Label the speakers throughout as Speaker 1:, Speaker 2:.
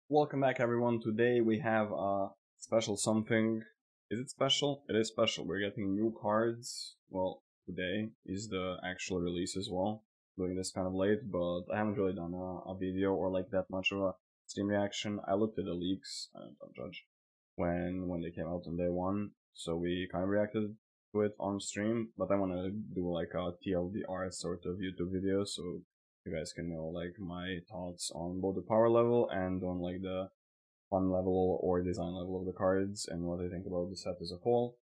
Speaker 1: Welcome back, everyone. Today we have a special something. Is it special? It is special. We're getting new cards. Well, today is the actual release as well. Doing this kind of late, but I haven't really done a video or like that much of a Steam reaction. I looked at the leaks, I don't judge, when they came out on day one. So we kind of reacted to it on stream, but I want to do like a TLDR sort of YouTube video, so you guys can know like my thoughts on both the power level and on like the fun level or design level of the cards and what I think about the set as a whole.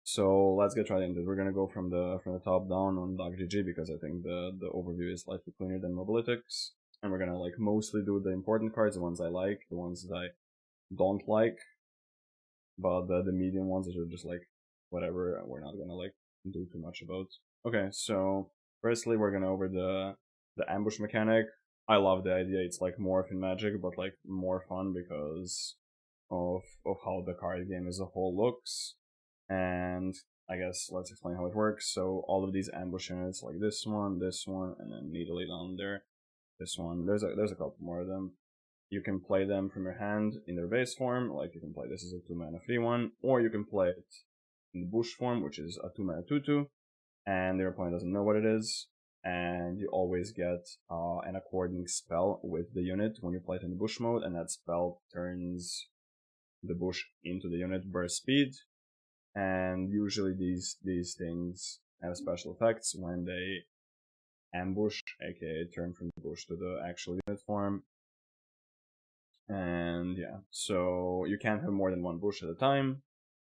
Speaker 1: So let's get right into it. We're gonna go from the top down on DocGG because I think the overview is slightly cleaner than Mobilytics. And we're gonna like mostly do the important cards, the ones I like, the ones that I don't like, but the medium ones that are just like whatever, we're not gonna like do too much about. Okay, so firstly we're gonna over the ambush mechanic. I love the idea. It's like Morph in Magic, but like more fun because of how the card game as a whole looks. And I guess let's explain how it works. So all of these ambush units, like this one, and then needly down there, this one. There's a couple more of them. You can play them from your hand in their base form, like you can play this as a 2-mana free one, or you can play it in the bush form, which is a 2-mana 2/2, and their opponent doesn't know what it is, and you always get an according spell with the unit when you play it in the bush mode, and that spell turns the bush into the unit burst speed, and usually these things have special effects when they ambush, aka turn from the bush to the actual unit form. And yeah, so you can't have more than one bush at a time.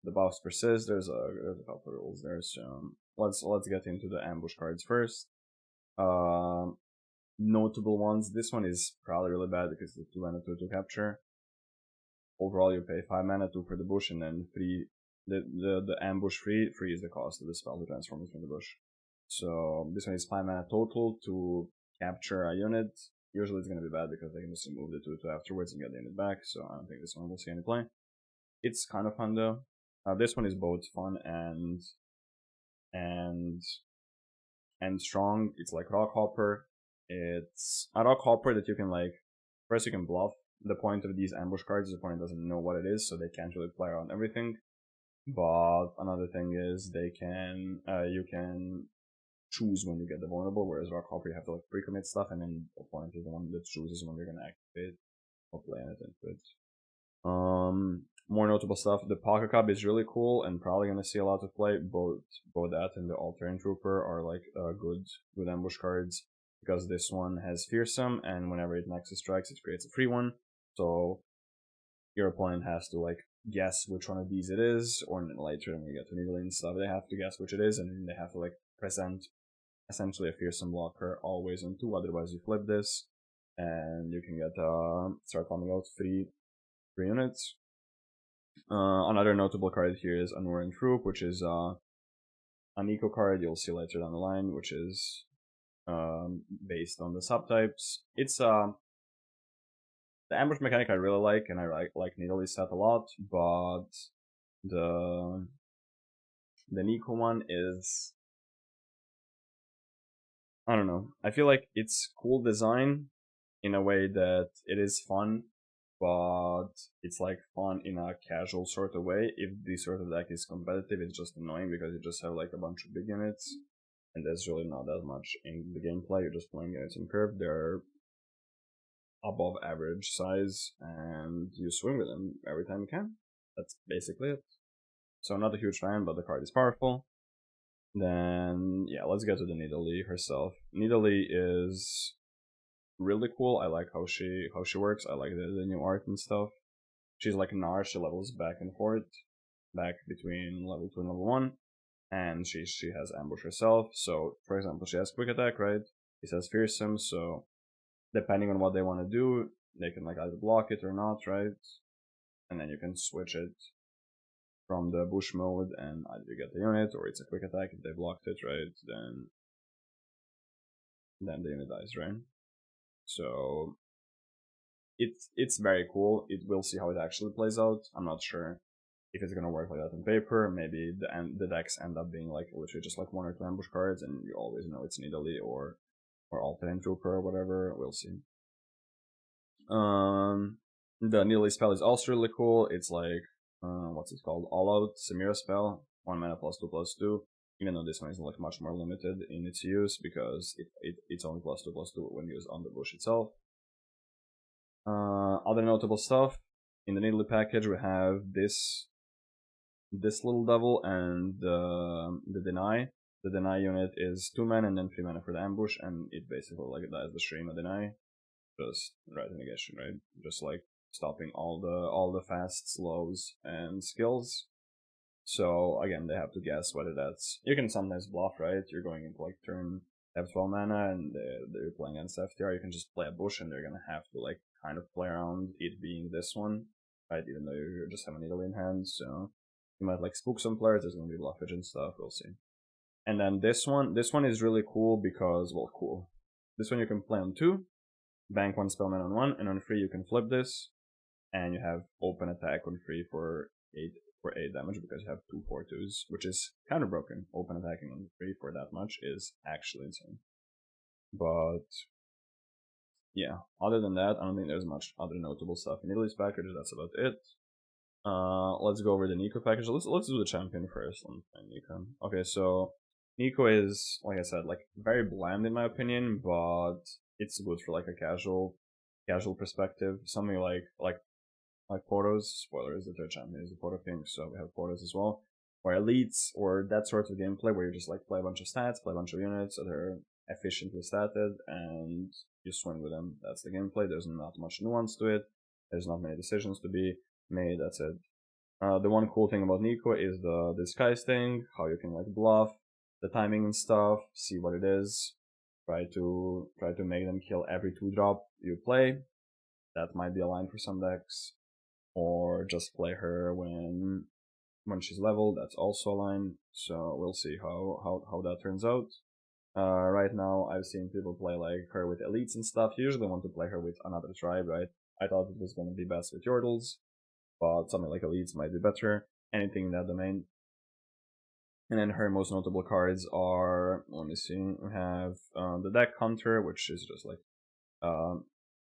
Speaker 1: The buffs persist. There's a couple of rules there. So let's get into the ambush cards first. Notable ones. This one is probably really bad because it's 2-mana 2/2 capture. Overall, you pay 5 mana, 2 for the bush, and then 3. The ambush free is the cost of the spell to transform it from the bush. So this one is 5 mana total to capture a unit. Usually it's gonna be bad because they can just remove the 2/2 afterwards and get the unit back. So I don't think this one will see any play. It's kind of fun though. This one is both fun and and strong. It's like rock hopper. It's a rock hopper that you can like. First, you can bluff. The point of these ambush cards is the opponent doesn't know what it is, so they can't really play around everything. But another thing is they can you can choose when you get the vulnerable, whereas rock hopper you have to like pre-commit stuff, and then the opponent is the one that chooses when they're gonna activate or play anything to it. More notable stuff. The Pocket Cup is really cool and probably gonna see a lot of play. Both that and the Altering Trooper are like good ambush cards because this one has Fearsome, and whenever it nexus strikes, it creates a free one. So your opponent has to like guess which one of these it is, or later when you get to Needle and stuff, they have to guess which it is, and then they have to like present essentially a Fearsome blocker always on 2. Otherwise, you flip this, and you can get start coming out 3 units. Another notable card here is Anuran Troop, which is an eco card you'll see later down the line, which is based on the subtypes. It's the ambush mechanic I really like, and I like Needly set a lot, but the Nico one is, I don't know. I feel like it's cool design in a way that it is fun, but it's like fun in a casual sort of way. If this sort of deck is competitive, it's just annoying because you just have like a bunch of big units, and there's really not that much in the gameplay. You're just playing units in curve. They're above average size, and you swing with them every time you can. That's basically it. So not a huge fan, but the card is powerful. Then yeah, let's get to the Nidalee herself. Nidalee is really cool. I like how she works. I like the new art and stuff. She's like Nar, she levels back and forth, back between level 2 and level 1, and she has ambush herself. So for example, she has quick attack, right? It says fearsome, so depending on what they want to do, they can like either block it or not, right? And then you can switch it from the bush mode and either you get the unit or it's a quick attack. If they blocked it, right, then the unit dies, right? So it's very cool. We'll see how it actually plays out. I'm not sure if it's gonna work like that on paper. Maybe the decks end up being like literally just like 1 or 2 ambush cards, and you always know it's Nidalee or Alternate Trooper or whatever. We'll see. The Needly spell is also really cool. It's like, what's it called? All Out Samira spell. 1 mana +2/+2. Even though this one is like much more limited in its use because it's only +2/+2 when used on the bush itself. Other notable stuff. In the Needly package we have this little devil and the Deny. The Deny unit is 2 mana and then 3 mana for the ambush, and it basically like dies the stream of Deny. Just right negation, right? Just like stopping all the fast slows and skills. So again, they have to guess whether that's, you can sometimes bluff, right? You're going into like turn, have 12 mana and they're playing against FTR. You can just play a bush and they're gonna have to like kind of play around it being this one, right? Even though you just have a needle in hand, so you might like spook some players. There's gonna be bluffage and stuff. We'll see. And then this one is really cool because, well, cool. This one you can play on 2, bank 1 spell mana on 1, and on 3 you can flip this, and you have open attack on 3 for 8 damage because you have 2 4/2s, which is kind of broken. Open attacking on 3 for that much is actually insane. But yeah, other than that, I don't think there's much other notable stuff in Italy's package. That's about it. Let's go over the Nico package. Let's do the champion first. Nico. Okay, so Nico is, like I said, like very bland in my opinion, but it's good for like a casual perspective. Something like Portos. Spoiler is the 3rd champion is the Porto King, so we have Portos as well. Or elites, or that sort of gameplay where you just like play a bunch of stats, play a bunch of units that are efficiently statted, and you swing with them. That's the gameplay. There's not much nuance to it. There's not many decisions to be made. That's it. The one cool thing about Nico is the disguise thing, how you can like bluff, the timing and stuff, see what it is, try to make them kill every 2-drop you play. That might be a line for some decks. Or just play her when she's leveled. That's also a line. So we'll see how that turns out. Right now I've seen people play like her with elites and stuff. You usually want to play her with another tribe, right? I thought it was going to be best with Yordles, but something like elites might be better. Anything in that domain. And then her most notable cards are, let me see, we have the deck Hunter, which is just like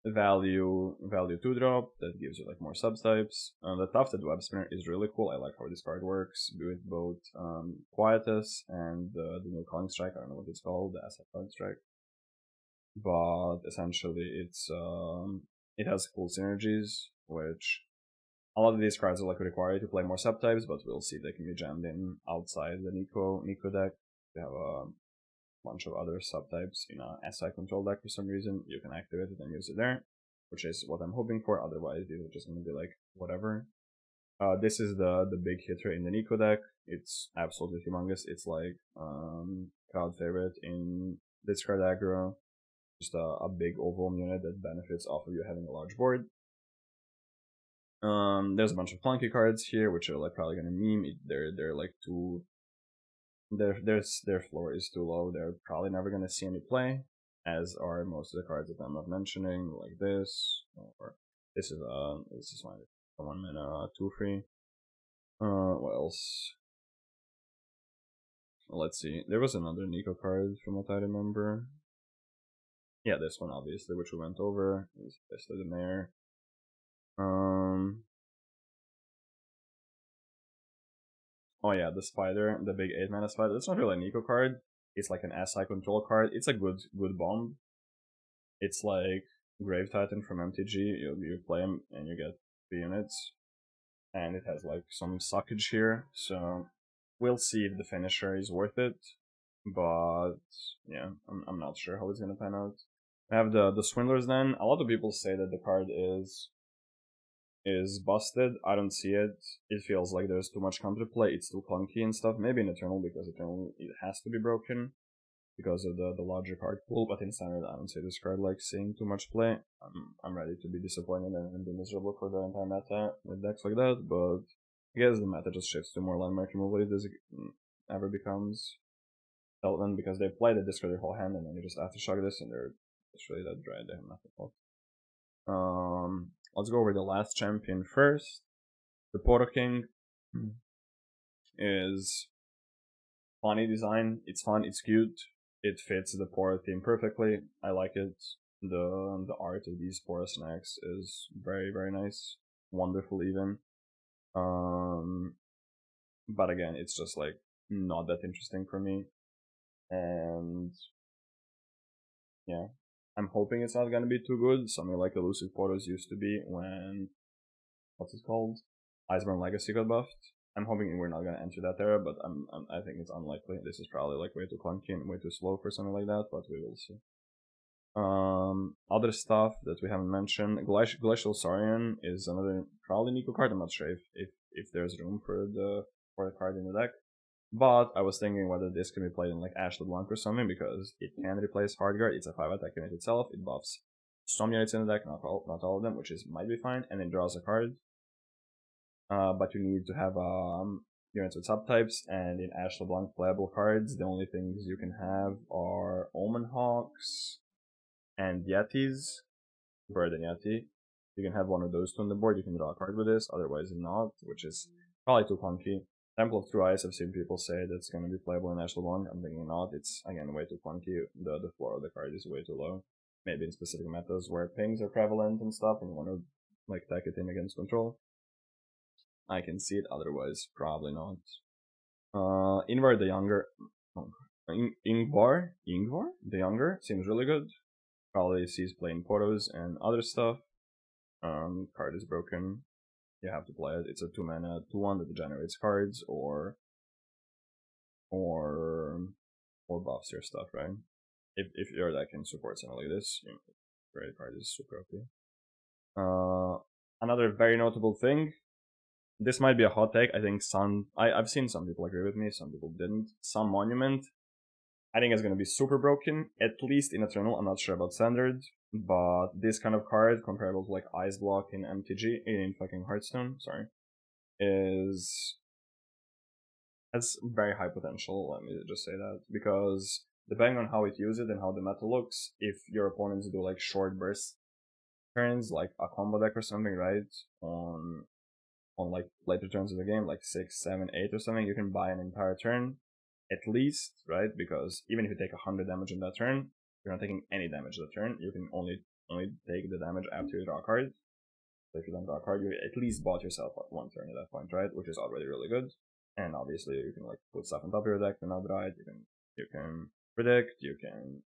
Speaker 1: value 2-drop that gives you like more subtypes. The Tufted Web Spinner is really cool. I like how this card works with both Quietus and the new Calling Strike. I don't know what it's called, the Asset Calling Strike, but essentially it's it has cool synergies, which a lot of these cards are like require you to play more subtypes, but we'll see if they can be jammed in outside the Nico deck. We have a bunch of other subtypes in a SI control deck for some reason. You can activate it and use it there, which is what I'm hoping for. Otherwise, these are just going to be like whatever. This is the big hitter in the Nico deck. It's absolutely humongous. It's like crowd favorite in discard aggro. Just a big overwhelm unit that benefits off of you having a large board. There's a bunch of clunky cards here, which are like probably gonna meme. They're like too. Their floor is too low. They're probably never gonna see any play, as are most of the cards that I'm not mentioning, like this, or this is one, a 1 mana 2/3. What else? Let's see. There was another Nico card from what I remember. Yeah, this one obviously, which we went over. It's basically the mayor. Oh yeah, the spider, the big 8 mana spider. That's not really a Nico card. It's like an SI control card. It's a good bomb. It's like Grave Titan from MTG. You play him and you get 3 units, and it has like some suckage here. So we'll see if the finisher is worth it. But yeah, I'm not sure how it's gonna pan out. I have the Swindlers then. A lot of people say that the card is busted. I don't see it. It feels like there's too much counterplay. It's too clunky and stuff. Maybe in Eternal, because Eternal it has to be broken because of the larger card pool. But in Standard, I don't see this card like seeing too much play. I'm ready to be disappointed and be miserable for the entire meta with decks like that. But I guess the meta just shifts to more landmark removal if this ever becomes relevant, because they play the discard their whole hand and then you just aftershock this and they're just really that dry. They have nothing else. Let's go over the last champion first. The Porto King is funny design. It's fun, it's cute. It fits the Porto theme perfectly. I like it. The art of these porous snacks is very, very nice, wonderful even. Um, but again, it's just like not that interesting for me, and yeah, I'm hoping it's not gonna be too good. Something like Elusive Portals used to be when what's it called, Iceborne Legacy got buffed. I'm hoping we're not gonna enter that era, but I think it's unlikely. This is probably like way too clunky and way too slow for something like that, but we will see. Other stuff that we haven't mentioned, Glacial Saurian is another probably Nico card. I'm not sure if there's room for the card in the deck. But I was thinking whether this can be played in like Ash LeBlanc or something, because it can replace Hardguard. It's a 5 attack unit itself. It buffs some units in the deck, not all of them, which is might be fine, and it draws a card. But you need to have units with subtypes, and in Ash LeBlanc playable cards, the only things you can have are Omen Hawks and Yetis, Bird and Yeti. You can have one of those two on the board, you can draw a card with this, otherwise not, which is probably too clunky. Temple of True Eyes, I've seen people say that's going to be playable in Ash LeBlanc. I'm thinking not, it's again way too clunky. The floor of the card is way too low. Maybe in specific metas where pings are prevalent and stuff and you want to like tech it in against control. I can see it, otherwise probably not. Ingvar the Younger, Ingvar the Younger seems really good. Probably sees playing Portos and other stuff. Card is broken. You have to play it. It's a 2-mana 2/1 that generates cards or buffs your stuff, right? If your deck can support something like this, you know, great card is super OP. Another very notable thing. This might be a hot take. I think I've seen some people agree with me, some people didn't. Sun Monument, I think it's going to be super broken, at least in Eternal. I'm not sure about Standard, but this kind of card, comparable to like Ice Block in MTG, in fucking Hearthstone, sorry, has very high potential, let me just say that, because depending on how it uses it and how the meta looks, if your opponents do like short burst turns, like a combo deck or something, right, on like later turns of the game, like 6, 7, 8 or something, you can buy an entire turn at least, right? Because even if you take 100 damage in that turn, you're not taking any damage that turn. You can only take the damage after you draw a card. So if you don't draw a card, you at least bought yourself one turn at that point, right? Which is already really good. And obviously you can like put stuff on top of your deck to not draw it. You can predict, you can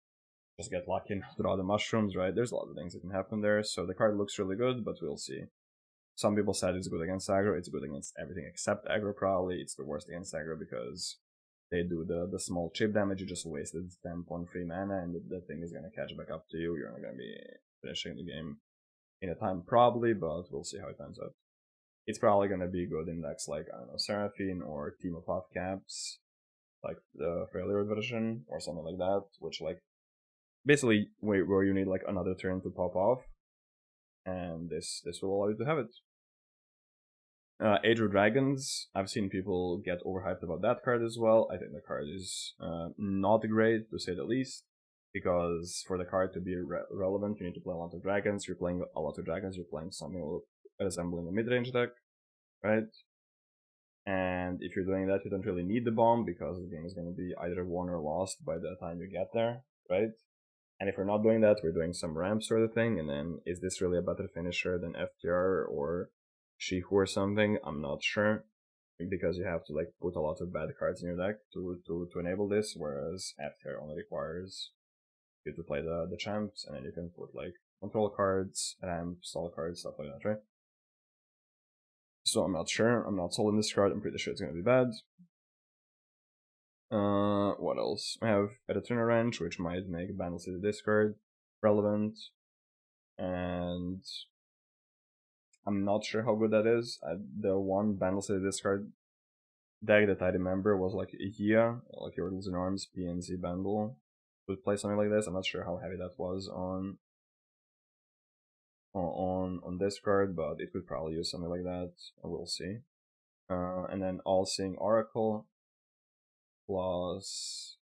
Speaker 1: just get lucky and draw the mushrooms, right? There's a lot of things that can happen there. So the card looks really good, but we'll see. Some people said it's good against aggro. It's good against everything except aggro, probably. It's the worst against aggro because they do the small chip damage. You just wasted 10.3 mana, and the thing is going to catch back up to you. You're not going to be finishing the game in a time, probably, but we'll see how it turns out. It's probably going to be good in decks like, I don't know, Seraphine or Team of Puff Caps, like the failure version or something like that, which, like, basically where you need like another turn to pop off, and this will allow you to have it. Age of Dragons, I've seen people get overhyped about that card as well. I think the card is not great, to say the least, because for the card to be relevant, you need to play a lot of dragons. You're playing a lot of dragons, you're playing something resembling a mid-range deck, right? And if you're doing that, you don't really need the bomb, because the game is going to be either won or lost by the time you get there, right? And if we're not doing that, we're doing some ramp sort of thing, and then is this really a better finisher than FTR or Shihu or something? I'm not sure, because you have to like put a lot of bad cards in your deck to enable this, whereas FTR only requires you to play the champs, and then you can put like control cards, ramp, stall cards, stuff like that, right? So I'm not sure. I'm not sold on this card. I'm pretty sure it's gonna be bad. What else? I have Editor Wrench, which might make Bandle City discard relevant, and I'm not sure how good that is. The one Bandle City discard deck that I remember was like Ia, like Yordles in Arms, PNZ Bandle would play something like this. I'm not sure how heavy that was on this card, but it could probably use something like that. We'll see. And then All Seeing Oracle plus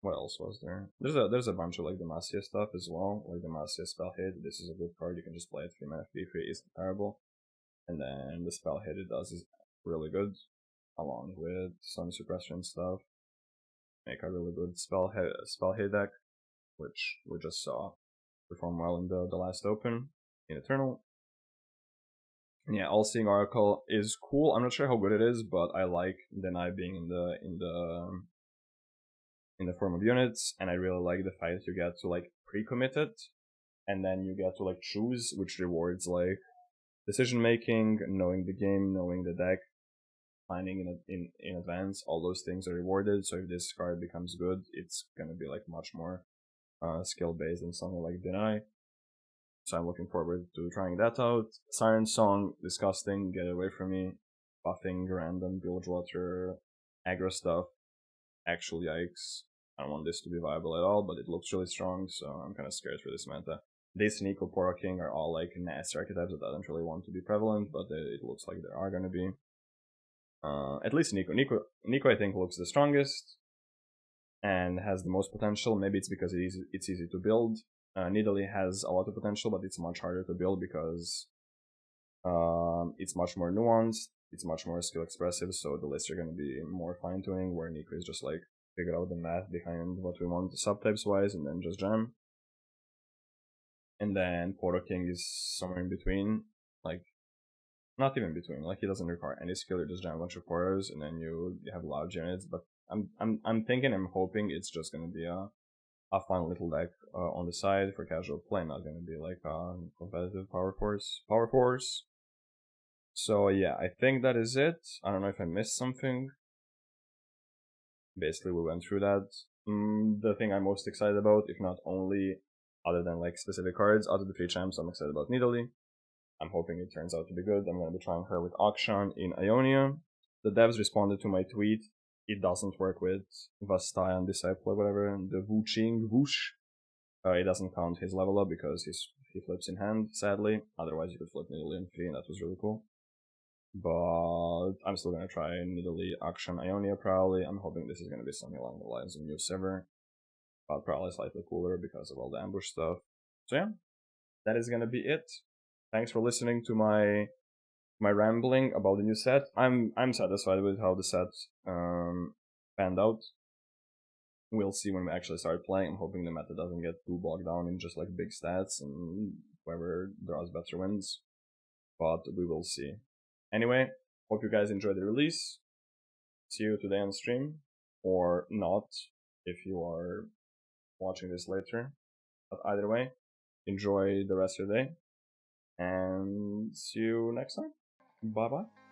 Speaker 1: what else was there? There's a bunch of like Demacia stuff as well, like Demacia Spell Hit. This is a good card. You can just play it 3 mana free, is comparable. And then the Spell Hit it does is really good, along with some suppression stuff. Make a really good spell hit deck. which we just saw perform well in the last Open in Eternal. And yeah, All-Seeing Oracle is cool. I'm not sure how good it is, but I like Deny being in the form of units, and I really like the fact that you get to like pre-commit it, and then you get to like choose, which rewards like decision making, knowing the game, knowing the deck, planning in advance. All those things are rewarded. So if this card becomes good, it's gonna be like much more skill based than something like Deny. So I'm looking forward to trying that out. Siren Song, disgusting, get away from me. Buffing random Bilgewater aggro stuff. Actual yikes. I don't want this to be viable at all, but it looks really strong, so I'm kind of scared for this meta. This and Eco Poro King are all like nasty archetypes that I don't really want to be prevalent, but it looks like there are gonna be. At least Nico. Nico I think looks the strongest and has the most potential. Maybe it's because it's easy to build. Nidalee has a lot of potential, but it's much harder to build because it's much more nuanced, it's much more skill expressive, so the lists are going to be more fine tuning, where Nico is just like figure out the math behind what we want subtypes wise and then just jam. And then Poro King is somewhere in between, like not even between, like he doesn't require any skill, you just jam a bunch of Poros and then you have loud units, but I'm thinking, I'm hoping it's just gonna be a fun little deck on the side for casual play, not gonna be like a competitive power force. So yeah, I think that is it. I don't know if I missed something. Basically, we went through that. The thing I'm most excited about, if not only other than like specific cards, out of the 3 champs, I'm excited about Nidalee. I'm hoping it turns out to be good. I'm going to be trying her with Akshan in Ionia. The devs responded to my tweet. It doesn't work with Vastaya and Disciple or whatever, the Wuching Whoosh. It doesn't count his level up because he flips in hand, sadly. Otherwise, you could flip Nidalee in 3, and that was really cool. But I'm still gonna try Nidalee, Akshan, Ionia probably. I'm hoping this is gonna be something along the lines of New Silver, but probably slightly cooler because of all the ambush stuff. So yeah, that is gonna be it. Thanks for listening to my rambling about the new set. I'm satisfied with how the set panned out. We'll see when we actually start playing. I'm hoping the meta doesn't get too bogged down in just like big stats and whoever draws better wins. But we will see. Anyway, hope you guys enjoyed the release. See you today on stream, or not if you are watching this later. But either way, enjoy the rest of your day, and see you next time. Bye bye.